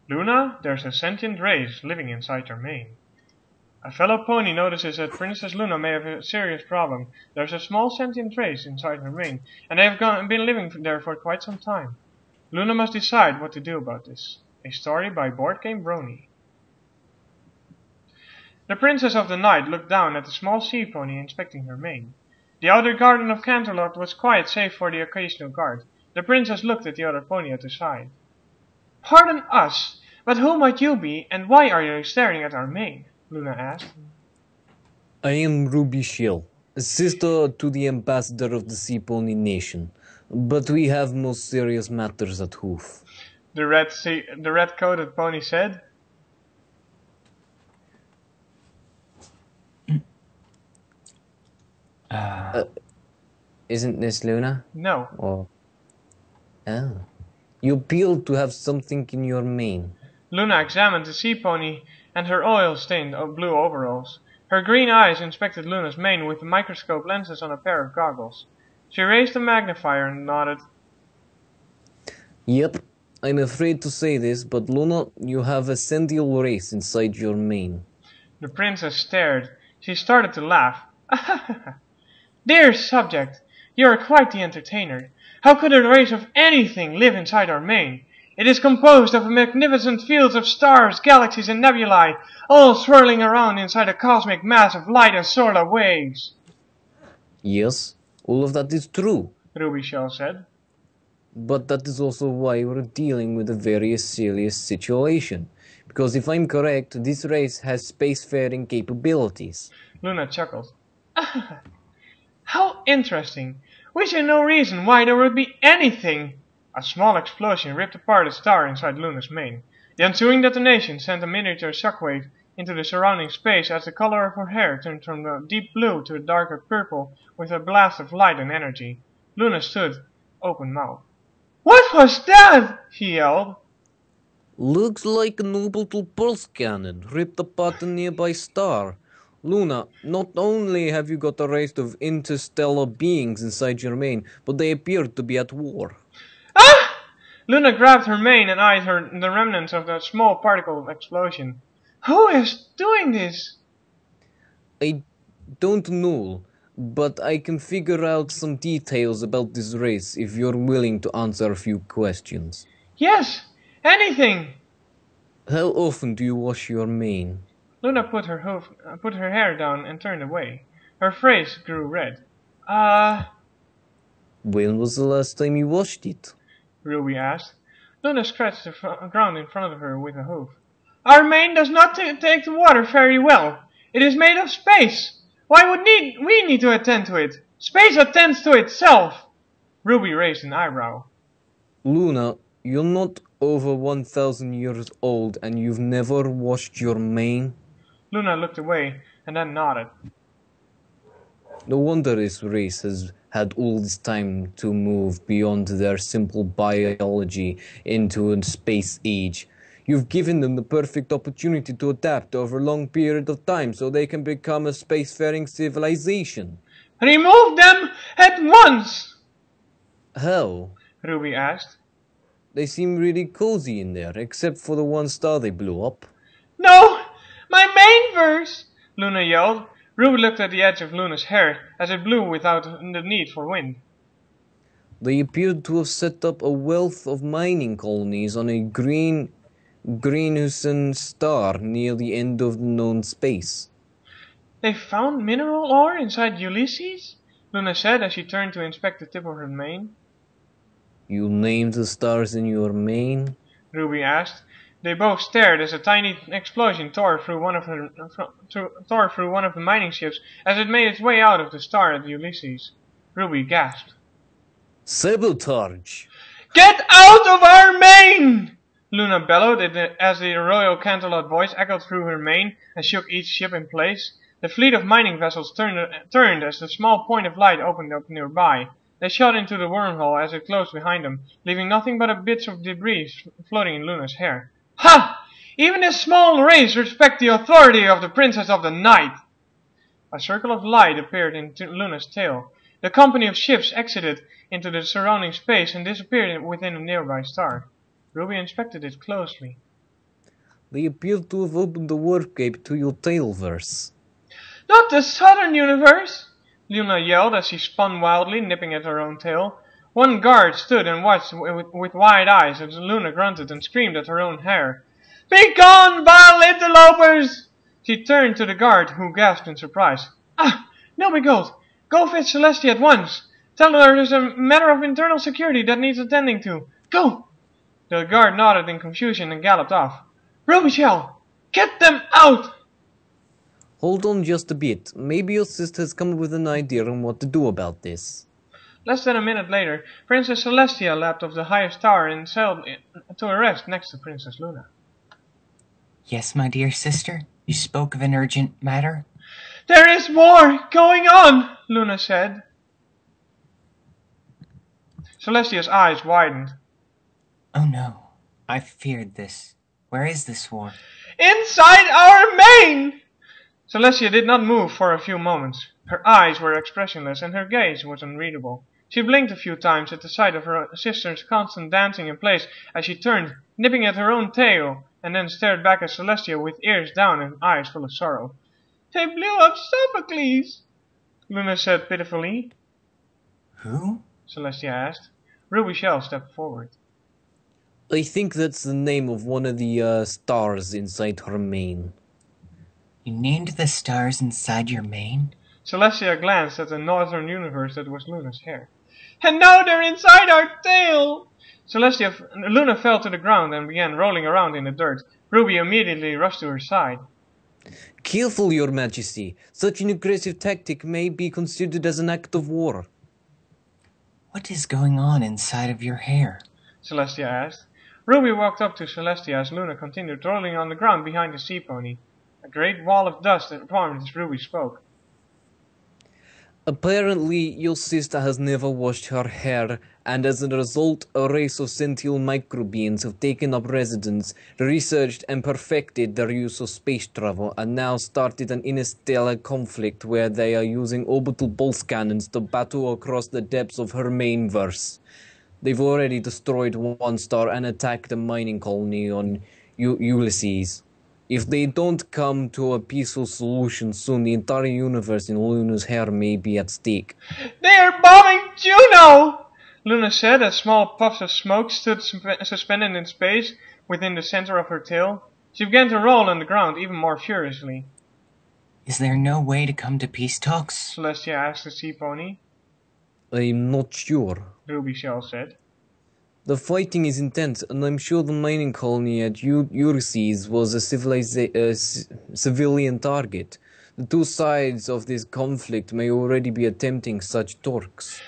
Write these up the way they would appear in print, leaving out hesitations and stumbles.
Luna, there's a sentient race living inside your mane. A fellow pony notices that Princess Luna may have a serious problem. There's a small sentient race inside her mane, and they have been living there for quite some time. Luna must decide what to do about this. A story by Board Game Brony. The Princess of the Night looked down at the small sea pony inspecting her mane. The outer garden of Canterlot was quite safe for the occasional guard. The princess looked at the other pony at the side. Pardon us, but who might you be, and why are you staring at our mane? Luna asked. I am Ruby Shill, sister to the ambassador of the Sea Pony Nation, but we have most serious matters at hoof. The red-coated pony said. Isn't this Luna? No. Or... Oh. You appear to have something in your mane. Luna examined the sea pony and her oil-stained blue overalls. Her green eyes inspected Luna's mane with microscope lenses on a pair of goggles. She raised the magnifier and nodded. Yep, I'm afraid to say this, but Luna, you have a sentient race inside your mane. The princess stared. She started to laugh. Dear subject, you are quite the entertainer. How could a race of anything live inside our mane? It is composed of magnificent fields of stars, galaxies, and nebulae, all swirling around inside a cosmic mass of light and solar waves. Yes, all of that is true, Ruby Shell said. But that is also why we're dealing with a very serious situation. Because if I'm correct, this race has spacefaring capabilities. Luna chuckled. How interesting. We see no reason why there would be anything. A small explosion ripped apart a star inside Luna's mane. The ensuing detonation sent a miniature shockwave into the surrounding space as the color of her hair turned from the deep blue to a darker purple with a blast of light and energy. Luna stood, open-mouthed. What was that? She yelled. Looks like an orbital pulse cannon ripped apart a nearby star. Luna, not only have you got a race of interstellar beings inside your mane, but they appear to be at war. Ah! Luna grabbed her mane and eyed the remnants of the small particle explosion. Who is doing this? I don't know, but I can figure out some details about this race if you're willing to answer a few questions. Yes, anything. How often do you wash your mane? Luna put her hair down and turned away. Her face grew red. When was the last time you washed it? Ruby asked. Luna scratched the ground in front of her with a hoof. Our mane does not take the water very well. It is made of space. Why would we need to attend to it? Space attends to itself. Ruby raised an eyebrow. Luna, you're not over 1,000 years old and you've never washed your mane? Luna looked away and then nodded. No wonder this race has had all this time to move beyond their simple biology into a space age. You've given them the perfect opportunity to adapt over a long period of time so they can become a spacefaring civilization. Remove them at once! How? Ruby asked. They seem really cozy in there, except for the one star they blew up. No! My main verse! Luna yelled. Ruby looked at the edge of Luna's hair as it blew without the need for wind. They appeared to have set up a wealth of mining colonies on a Greenhusen star near the end of known space. They found mineral ore inside Ulysses? Luna said as she turned to inspect the tip of her mane. You named the stars in your mane? Ruby asked. They both stared as a tiny explosion tore through one of the mining ships as it made its way out of the star at Ulysses. Ruby gasped. Sabotage! Get out of our mane! Luna bellowed as the royal Canterlot voice echoed through her mane and shook each ship in place. The fleet of mining vessels turned as the small point of light opened up nearby. They shot into the wormhole as it closed behind them, leaving nothing but bits of debris floating in Luna's hair. Ha! Even this small race respect the authority of the Princess of the Night! A circle of light appeared in Luna's tail. The company of ships exited into the surrounding space and disappeared within a nearby star. Ruby inspected it closely. They appear to have opened the warp gate to your tailverse. Not the southern universe! Luna yelled as she spun wildly, nipping at her own tail. One guard stood and watched with wide eyes as Luna grunted and screamed at her own hair. Be gone, vile interlopers! She turned to the guard, who gasped in surprise. Ah, no, my goat! Go fetch Celestia at once! Tell her there's a matter of internal security that needs attending to. Go! The guard nodded in confusion and galloped off. Robichel! Get them out! Hold on just a bit. Maybe your sister has come up with an idea on what to do about this. Less than a minute later, Princess Celestia leapt off the highest tower and sailed to a rest next to Princess Luna. Yes, my dear sister? You spoke of an urgent matter? There is war going on, Luna said. Celestia's eyes widened. Oh no, I feared this. Where is this war? Inside our main! Celestia did not move for a few moments. Her eyes were expressionless and her gaze was unreadable. She blinked a few times at the sight of her sister's constant dancing in place as she turned, nipping at her own tail, and then stared back at Celestia with ears down and eyes full of sorrow. They blew up Sophocles, Luna said pitifully. Who? Celestia asked. Rubichel stepped forward. I think that's the name of one of the stars inside her main. You named the stars inside your main? Celestia glanced at the northern universe that was Luna's hair. And now they're inside our tail! Luna fell to the ground and began rolling around in the dirt. Ruby immediately rushed to her side. Careful, your majesty. Such an aggressive tactic may be considered as an act of war. What is going on inside of your hair? Celestia asked. Ruby walked up to Celestia as Luna continued rolling on the ground behind the sea pony. A great wall of dust had formed as Ruby spoke. Apparently, your sister has never washed her hair, and as a result, a race of sentient microbeings have taken up residence, researched and perfected their use of space travel, and now started an interstellar conflict where they are using orbital pulse cannons to battle across the depths of her mainverse. They've already destroyed one star and attacked a mining colony on Ulysses. If they don't come to a peaceful solution soon, the entire universe in Luna's hair may be at stake. They are bombing Juno! Luna said as small puffs of smoke stood suspended in space within the center of her tail. She began to roll on the ground even more furiously. Is there no way to come to peace talks? Celestia asked the sea pony. I'm not sure. Rubichel said. The fighting is intense, and I'm sure the mining colony at Ulysses was a civilian target. The two sides of this conflict may already be attempting such talks.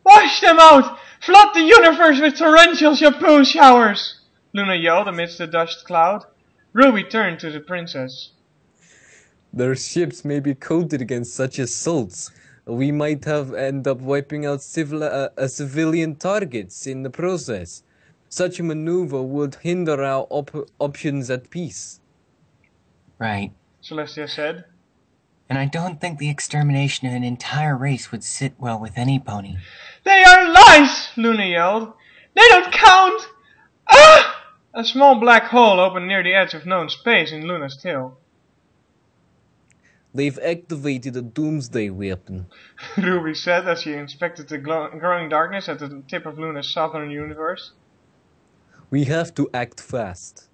Wash them out! Flood the universe with torrential shampoo showers! Luna yelled amidst the dust cloud. Ruby turned to the princess. Their ships may be coated against such assaults. We might end up wiping out civilian targets in the process. Such a maneuver would hinder our options at peace. Right. Celestia said. And I don't think the extermination of an entire race would sit well with any pony. They are lies! Luna yelled. They don't count! Ah! A small black hole opened near the edge of known space in Luna's tail. They've activated a doomsday weapon. Ruby said as she inspected the growing darkness at the tip of Luna's southern universe. We have to act fast.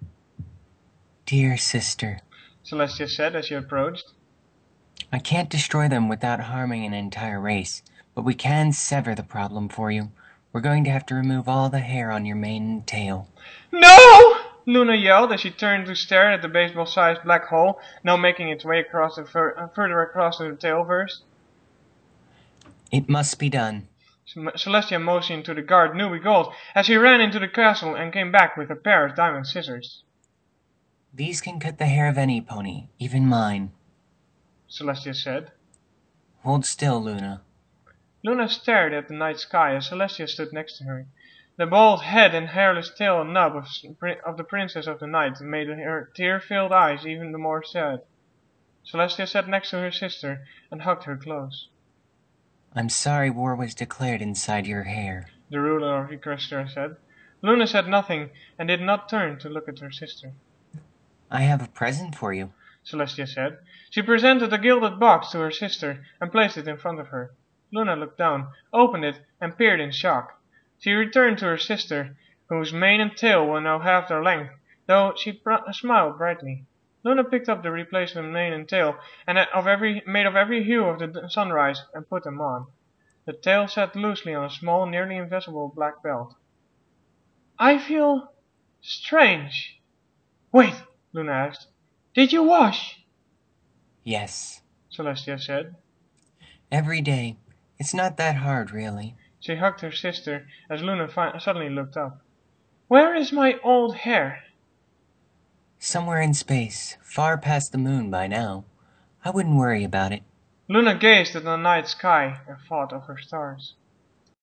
Dear sister, Celestia said as she approached. I can't destroy them without harming an entire race, but we can sever the problem for you. We're going to have to remove all the hair on your mane and tail. No! Luna yelled as she turned to stare at the baseball-sized black hole, now making its way across further across the tailverse. It must be done. Celestia motioned to the guard Newby Gold as he ran into the castle and came back with a pair of diamond scissors. These can cut the hair of any pony, even mine. Celestia said. Hold still, Luna. Luna stared at the night sky as Celestia stood next to her. The bald head and hairless tail and nub of the Princess of the Night made her tear-filled eyes even the more sad. Celestia sat next to her sister and hugged her close. I'm sorry war was declared inside your hair, the ruler of Equestria said. Luna said nothing and did not turn to look at her sister. I have a present for you. Celestia said. She presented a gilded box to her sister and placed it in front of her. Luna looked down, opened it, and peered in shock. She returned to her sister, whose mane and tail were now half their length, though she smiled brightly. Luna picked up the replacement mane and tail, and made of every hue of the sunrise, and put them on. The tail sat loosely on a small, nearly invisible black belt. I feel strange. Wait, Luna asked. Did you wash? Yes. Celestia said. Every day. It's not that hard, really. She hugged her sister as Luna suddenly looked up. Where is my old hair? Somewhere in space, far past the moon by now. I wouldn't worry about it. Luna gazed at the night sky and thought of her stars.